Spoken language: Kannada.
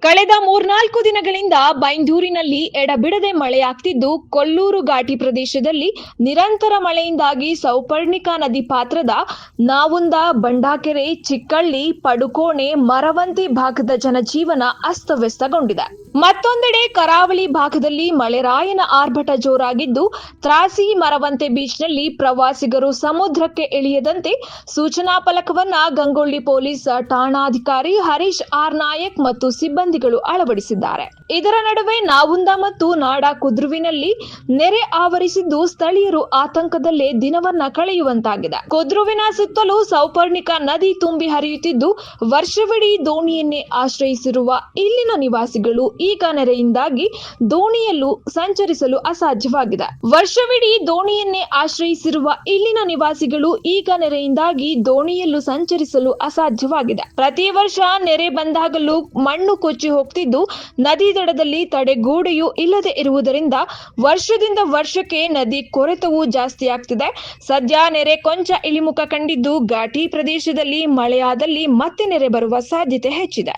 ಕಳೆದ 3-4 ದಿನಗಳಿಂದ ಬೈಂದೂರಿನಲ್ಲಿ ಎಡಬಿಡದೆ ಮಳೆಯಾಗ್ತಿದ್ದು, ಕೊಲ್ಲೂರು ಘಾಟಿ ಪ್ರದೇಶದಲ್ಲಿ ನಿರಂತರ ಮಳೆಯಿಂದಾಗಿ ಸೌಪರ್ಣಿಕಾ ನದಿ ಪಾತ್ರದ ನಾವುಂದ, ಬಂಡಾಕೆರೆ, ಚಿಕ್ಕಳ್ಳಿ, ಪಡುಕೋಣೆ, ಮರವಂತಿ ಭಾಗದ ಜನಜೀವನ ಅಸ್ತವ್ಯಸ್ತಗೊಂಡಿದೆ. ಮತ್ತೊಂದೆಡೆ ಕರಾವಳಿ ಭಾಗದಲ್ಲಿ ಮಳೆರಾಯನ ಆರ್ಭಟ ಜೋರಾಗಿದ್ದು, ತ್ರಾಸಿ ಮರವಂತೆ ಬೀಚ್ನಲ್ಲಿ ಪ್ರವಾಸಿಗರು ಸಮುದ್ರಕ್ಕೆ ಇಳಿಯದಂತೆ ಸೂಚನಾ ಫಲಕವನ್ನ ಗಂಗೊಳ್ಳಿ ಪೊಲೀಸ್ ಠಾಣಾಧಿಕಾರಿ ಹರೀಶ್ ಆರ್ ನಾಯಕ್ ಮತ್ತು ಸಿಬ್ಬಂದಿಗಳು ಅಳವಡಿಸಿದ್ದಾರೆ. ಇದರ ನಡುವೆ ನಾವುಂದ ಮತ್ತು ನಾಡಾ ಕುದ್ರುವಿನಲ್ಲಿ ನೆರೆ ಆವರಿಸಿದ್ದು, ಸ್ಥಳೀಯರು ಆತಂಕದಲ್ಲೇ ದಿನವನ್ನ ಕಳೆಯುವಂತಾಗಿದೆ. ಕುದ್ರುವಿನ ಸುತ್ತಲೂ ಸೌಪರ್ಣಿಕಾ ನದಿ ತುಂಬಿ ಹರಿಯುತ್ತಿದ್ದು, ವರ್ಷವಿಡೀ ದೋಣಿಯನ್ನೇ ಆಶ್ರಯಿಸಿರುವ ಇಲ್ಲಿನ ನಿವಾಸಿಗಳು ಈಗ ನೆರೆಯಿಂದಾಗಿ ದೋಣಿಯಲ್ಲೂ ಸಂಚರಿಸಲು ಅಸಾಧ್ಯವಾಗಿದೆ. ವರ್ಷವಿಡೀ ದೋಣಿಯನ್ನೇ ಆಶ್ರಯಿಸಿರುವ ಇಲ್ಲಿನ ನಿವಾಸಿಗಳು ಈಗ ನೆರೆಯಿಂದಾಗಿ ದೋಣಿಯಲ್ಲೂ ಸಂಚರಿಸಲು ಅಸಾಧ್ಯವಾಗಿದೆ. ಪ್ರತಿ ವರ್ಷ ನೆರೆ ಬಂದಾಗಲೂ ಮಣ್ಣು ಕೊಚ್ಚಿ ಹೋಗ್ತಿದ್ದು, ನದಿ ದಡದಲ್ಲಿ ತಡೆಗೋಡೆಯೂ ಇಲ್ಲದೆ ಇರುವುದರಿಂದ ವರ್ಷದಿಂದ ವರ್ಷಕ್ಕೆ ನದಿ ಕೊರೆತವೂ ಜಾಸ್ತಿಯಾಗ್ತಿದೆ. ಸದ್ಯ ನೆರೆ ಕೊಂಚ ಇಳಿಮುಖ ಕಂಡಿದ್ದು, ಘಾಟಿ ಪ್ರದೇಶದಲ್ಲಿ ಮಳೆಯಾದಲ್ಲಿ ಮತ್ತೆ ನೆರೆ ಬರುವ ಸಾಧ್ಯತೆ ಹೆಚ್ಚಿದೆ.